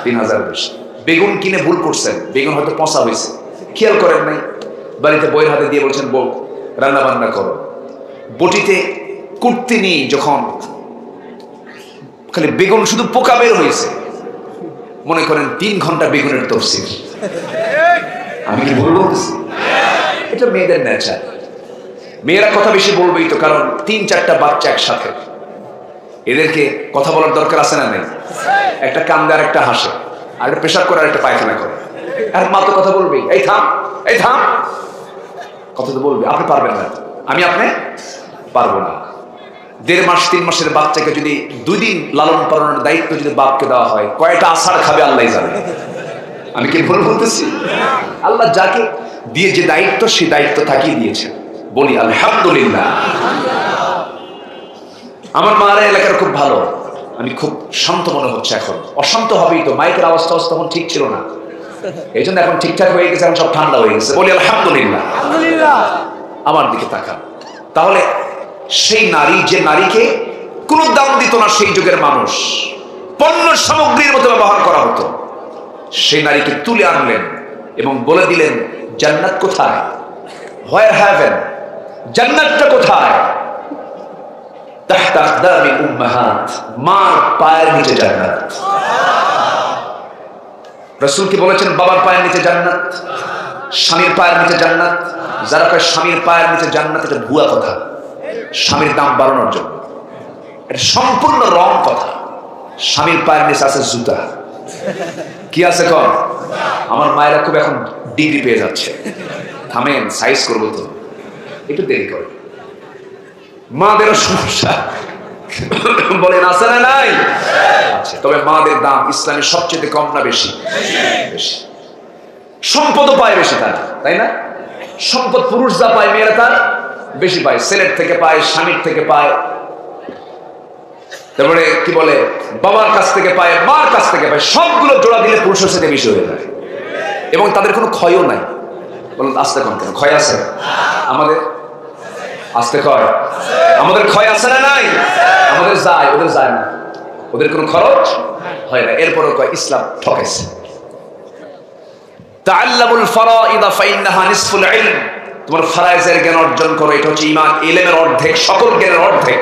S1: 3000 বেশি। বেগুন কিনে ভুল করছেন, বেগুন হয়তো পচা হয়েছে, খেয়াল করেন নাই। বাড়িতে বইয়ের হাতে দিয়ে বলছেন বউ রান্না বান্না করো। বটিতে কুটতে নিয়ে যখন খালি বেগুন শুধু পোকা বের হয়েছে, মনে করেন 3 ঘন্টা বেগুনের তফসির। আমি কি ভুল বলতেছি? এটা মেয়েদের নেচার। মেয়েরা কথা বেশি বলবেই তো, কারণ 3-4টা বাচ্চা একসাথে, এদেরকে কথা বলার দরকার আছে না নেই? একটা কান্দে আর একটা হাসে, আর একটা পেশাব করে আর একটা পায়খানা করে, আর মা তো কথা বলবেই, এই থাম, এই থাম, কথা তো বলবে। আপনি পারবেন না, আমি আপনি পারবো না। 1.5 মাস 3 মাসের বাচ্চাকে যদি 2 দিন লালন পালনের দায়িত্ব যদি বাপকে দেওয়া হয়, কয়টা আষাঢ় খাবে আল্লাহ জানে। আমি কি ভুল বলতেছি? আল্লাহ যাকে দিয়ে যে দায়িত্ব, সেই দায়িত্ব তাকিয়ে দিয়েছে। বলি আলহামদুলিল্লাহ। আমার মারা এলাকার খুব ভালো, আমি খুব শান্ত মনে হচ্ছে এখন। অশান্ত হবেই তো, মাইকের আওয়াজটা তখন ঠিক ছিল না, এই জন্য এখন ঠিকঠাক হয়ে গেছে, এখন সব ঠান্ডা হয়ে গেছে। বলি আলহামদুলিল্লাহ। আমার দিকে তাকান। তাহলে সেই নারী, যে নারীকে কোনো দাম দিত না সেই যুগের মানুষ, পণ্য সামগ্রীর মতো ব্যবহার করা হতো, সেই নারীকে তুলে আনলেন এবং বলে দিলেন জান্নাত কোথায়? হোয়ার হ্যাভেন? জান্নাতটা কোথায়? তাহতা আকদামি উম্মাহাত, মার পায়ের নিচে জান্নাত। রাসূল কি বলেছেন বাবার পায়ের নিচে জান্নাত, স্বামীর পায়ের নিচে জান্নাত? যারা কয় স্বামীর পায়ের নিচে জান্নাত, এটা ভুয়া কথা, স্বামীর দাম বাড়ানোর জন্য। এটা সম্পূর্ণ রং কথা। স্বামীর পায়ের নিচে আছে জুতা। কি আছে কর? আমার মায়েরা খুব এখন ডিগ্রি পেয়ে যাচ্ছে, থামেন সাইজ করবো তো, একটু দেরি করে। মাদেরও সমস্যা বলেন আছে না নাই? আচ্ছা, তবে মাদের দাম ইসলামের সবচেয়ে কম না বেশি? বেশি। সম্পদও পায় বেশি তারা, তাই না? সম্পদ পুরুষ যা পায় মেয়েরা তার বেশি পায়। ছেলের থেকে পায়, স্বামীর থেকে পায়, তারপরে কি বলে বাবার কাছ থেকে পায়, মার কাছ থেকে পায়। সবগুলো জোড়া দিলে পুরুষের সাথে বেশি হয়ে যায়, এবং তাদের কোনো ক্ষয়ও নাই। বলুন আস্তে কম কেন? ক্ষয় আছে আমাদের? আস্তে ক্ষয় আমাদের? ক্ষয় আছে না নাই? আমাদের যায়, ওদের যায় না, ওদের কোনো খরচ হয় না। এরপরও কয় ইসলাম ঠকেছে। তাআল্লামুল ফারাইদ ফাইন্নাহা নিসফুল ইলম। তোমার ফারায়েজের জ্ঞান অর্জন করো, এটা হচ্ছে ঈমান। ইলমের অর্ধেক, সকল জ্ঞানের অর্ধেক।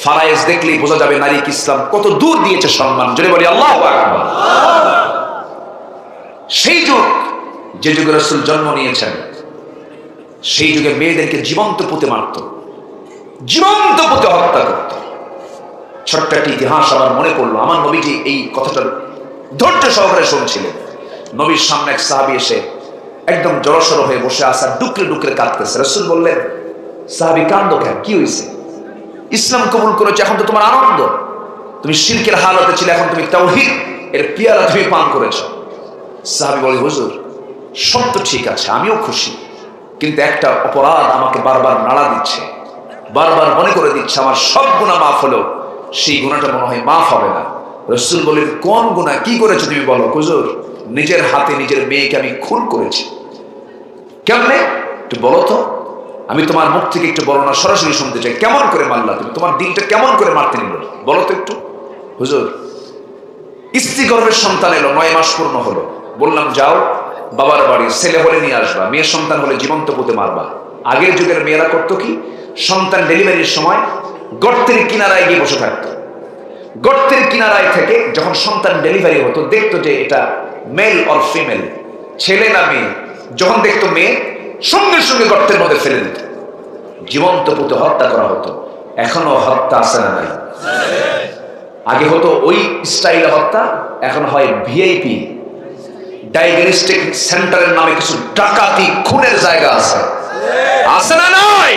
S1: ফারায়েজ দেখলেই বোঝা যাবে নারীকে ইসলাম কত দূর দিয়েছে সম্মান। জোরে বলি আল্লাহু আকবার। সেই যুগ, যে যুগে রাসূল জন্ম নিয়েছেন, সেই যুগে মেয়েদেরকে জীবন্ত পুঁতে মারত, জীবন্ত পুঁতে হত্যা করত। ছোট্ট একটি ইতিহাস আমার মনে পড়লো। আমার নবীজি এই কথাটা ধৈর্য সহকারে শুনছিলেন। নবীর সামনে এক সাহাবী এসে একদম জড়সড় হয়ে বসে আছে, ডুকরে ডুকরে কাঁদতেছে। রাসূল বললেন, সাহাবী কাঁদো কেন? কি হয়েছে? ইসলাম কবুল করেছে, এখন তো তোমার আনন্দ। তুমি শিরকের হালতে ছিলে, এখন তুমি তাওহীদ এর পিয়ালা তুমি পান করেছো। সাহাবী বলে, হুজুর সব তো ঠিক আছে, আমিও খুশি, কিন্তু একটা অপরাধ আমাকে বারবার নাড়া দিচ্ছে, বারবার মনে করে দিচ্ছে আমার সব গুনাহ মাফ হলেও সেই গুনাহটা মনে হয় মাফ হবে না। রাসূল বলেন, কোন গুনাহ? কি করেছো তুমি বলো। হুজুর নিজের হাতে নিজের মেয়েকে আমি খুন করেছি। কেমনে একটু বলো তো, আমি তোমার মুখ থেকে একটু বর্ণনা সরাসরি শুনতে চাই। কেমন করে মারলা তুমি? তোমার দিনটা কেমন করে মারতে নিল বলো তো একটু। হুজুর স্ত্রী গর্ভের সন্তান এলো, 9 মাস পূর্ণ হলো, বললাম যাও বাবার বাড়ি, ছেলে হলে নিয়ে আসবা, মেয়ের সন্তান হলে জীবন্ত পুঁতে মারবা। আগের যুগের মেয়েরা করতো কি, সন্তান ডেলিভারির সময় গর্তের কিনারায় গিয়ে বসে থাকতো। গর্তের কিনারায় থেকে যখন সন্তান ডেলিভারি হতো, দেখতো যে এটা মেল অর ফিমেল, ছেলে না মেয়ে। যখন দেখতো মেয়ে, সঙ্গে সঙ্গে গর্তের মধ্যে ফেলে দিত, জীবন্ত পুঁতে হত্যা করা হতো। এখনো হত্যা আছে না নাই? আগে হতো ওই স্টাইলে হত্যা, এখন হয় ভিআইপি, ডায়াগনস্টিক সেন্টারের নামে কিছু ডাকাতি খুনের জায়গা আছে, আছে না নাই?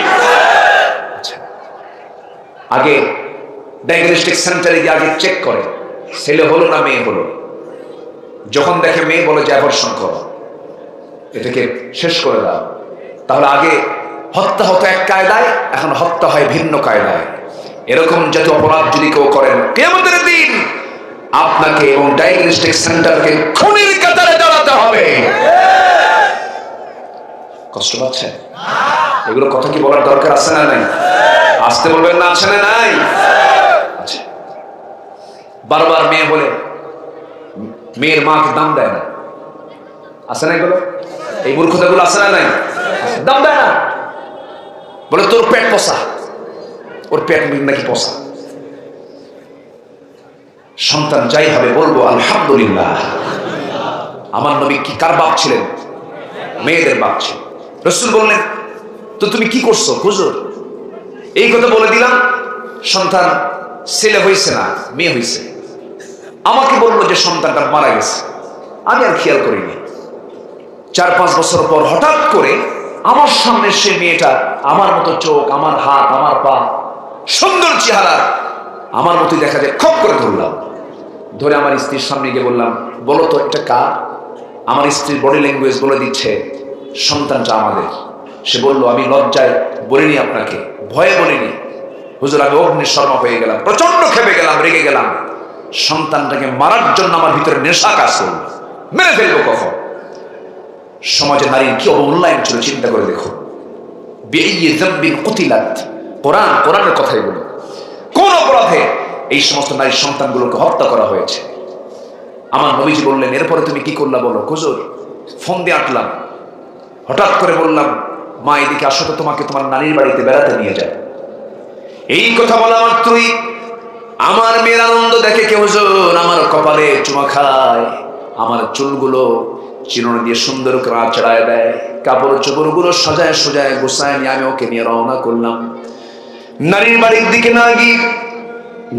S1: আগে ডায়াগনস্টিক সেন্টারে গিয়ে আগে চেক করে ছেলে হলো না মেয়ে হলো। যখন দেখে মেয়ে বলে যে অ্যাবর্শন করো, এটাকে শেষ করে দাও। তাহলে আগে হত্যা হতো এক কায়দায়, এখন হত্যা হয় ভিন্ন কায়দায়। এরকম জাতীয় অপরাধ যদি কেউ করেন, কিয়ামতের দিন আপনাকে এবং ডায়াগনস্টিক সেন্টারকে খুনির কাতারে দাঁড়াতে হবে। কষ্ট পাচ্ছেন? এগুলো কথা কি বলার দরকার আছে না নাই? আসতে বলবেন না, আছে না নাই? বারবার মেয়ে বলে মেয়ের মাকে দাম দেয় না, আছে না এগুলো? এই মূর্খতাগুলো আছে না নাই? দাম দেয় না, বলে তোর পেট পোষা, ওর পেট নাকি পোষা। সন্তান যাই হবে বলবো আলহামদুলিল্লাহ। আমার নবী কি কার বাপ ছিলেন? মেয়েদের বাপ ছিলেন। রাসূল বললেন, তো তুমি কি করছো হুজুর? এই কথা বলে দিলাম, সন্তান ছেলে হয়েছে না মেয়ে হয়েছে। আমাকে বললো যে সন্তানটা মারা গেছে, আমি আর খেয়াল করিনি। 4-5 বছর পর হঠাৎ করে আমার সামনে সে মেয়েটা, আমার মতো চোখ, আমার হাত, আমার পা, সুন্দর চেহারা, আমার মতোই দেখা যায়। খপ করে ধরলাম, ধরে আমার স্ত্রীর সামনে গিয়ে বললাম, বলো তো এটা কার? আমার স্ত্রীর বডি ল্যাঙ্গুয়েজ বলে দিচ্ছে সন্তানটা আমাদের। সে বলল, আমি লজ্জায় বলিনি আপনাকে, ভয়ে বলিনি হুজুর, আমি অগ্নিশর্মা হয়ে গেলাম, প্রচন্ড খেপে গেলাম, রেগে গেলাম। সন্তানটাকে মারার জন্য আমার ভিতরে নেশা কাজ করল, মেরে ফেলবো কখন। সমাজে নারীর কি অবমূল্যায়ন ছিল চিন্তা করে দেখো। কোরআনের কথাই বলি, কোন অপরাধে এই সমস্ত নারীর সন্তানগুলোকে হত্যা করা হয়েছে? আমার নবীজি বললেন, এরপরে তুমি কি করলা বলো? হুজুর, ফোন দিয়ে আটলাম, হঠাৎ করে বললাম, মা এদিকে আসো তো, তোমাকে তোমার নানির বাড়িতে বেড়াতে নিয়ে যায়। এই কথা বলা মাত্রই আমার মেয়ের আনন্দ দেখে কে হুজুর আমার কপালে চুমা খায়, আমার চুলগুলো চিরুনি দিয়ে সুন্দর করে আঁচড়ায় দেয়, কাপড় চোপড় গুলো সাজায় সোজায় গোছায় নিয়ে আমি ওকে নিয়ে রওনা করলাম। নারীর বাড়ির দিকে না গিয়ে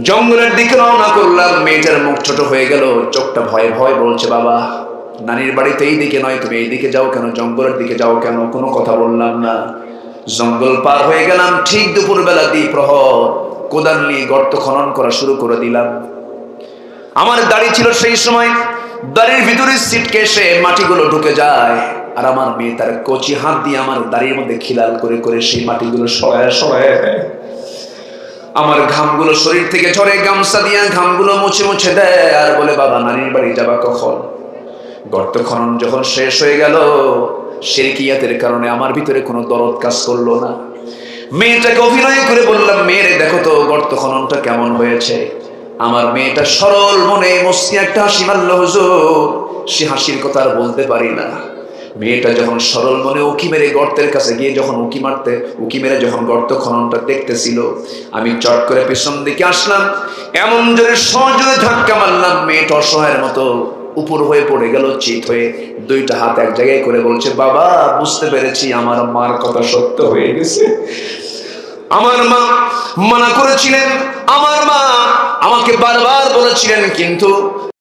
S1: জঙ্গলের দিকে রওনা করলাম। মেয়েটার মুখ ছোট হয়ে গেল, চোখটা ভয়ে ভয়ে বলছে, বাবা নানির বাড়িতে এই দিকে নয়, তুমি এই দিকে যাও কেন? জঙ্গলের দিকে যাও কেন? কোনো কথা বললাম না। জঙ্গল পার হয়ে গেলাম। ঠিক দুপুর বেলা দ্বিপ্রহর, কোদাল নিয়ে গর্ত খনন করা শুরু করে দিলাম। আমার দাড়ি ছিল সেই সময়, দাড়ির ভিতরে ছিটকে এসে মাটিগুলো ঢুকে যায়, আর আমার মেয়ে তার কচি হাত দিয়ে আমার দাড়ির মধ্যে খিলাল করে করে সেই মাটিগুলো সরায় সরায় দেয়। আমার ঘামগুলো শরীর থেকে ঝরে, গামছা দিয়ে ঘামগুলো মুছে মুছে দেয়, আর বলে, বাবা নানির বাড়ি যাবা কখন? গর্ত খনন যখন শেষ হয়ে গেল, শিরকিয়াতের কারণে আমার ভিতরে কোনো দরদ কাজ করলো না। মেয়েটাকে অভিনয় করে বললাম, মেয়েরে দেখো তো গর্ত খননটা কেমন হয়েছে। আমার মেয়েটা সরল মনে মুস্কি একটা হাসি মারল হুজুর, সে হাসির কথা আর বলতে পারি না। মেয়েটা যখন সরল মনে উকি মেরে গর্তের কাছে গিয়ে যখন উকি মেরে যখন গর্ত খননটা দেখতেছিল, আমি চট করে পেছন দিকে আসলাম, এমন জোরে সজোরে ধাক্কা মারলাম, মেয়েটা অসহায়ের মতো উপর হয়ে পড়ে গেল, চিত হয়ে দুইটা হাত এক জায়গায় করে বলছে, বাবা বুঝতে পেরেছি, আমার মার কথা সত্য হয়ে গেছে। আমার মা মানা করেছিলেন, আমার মা আমাকে বারবার বলেছিলেন, কিন্তু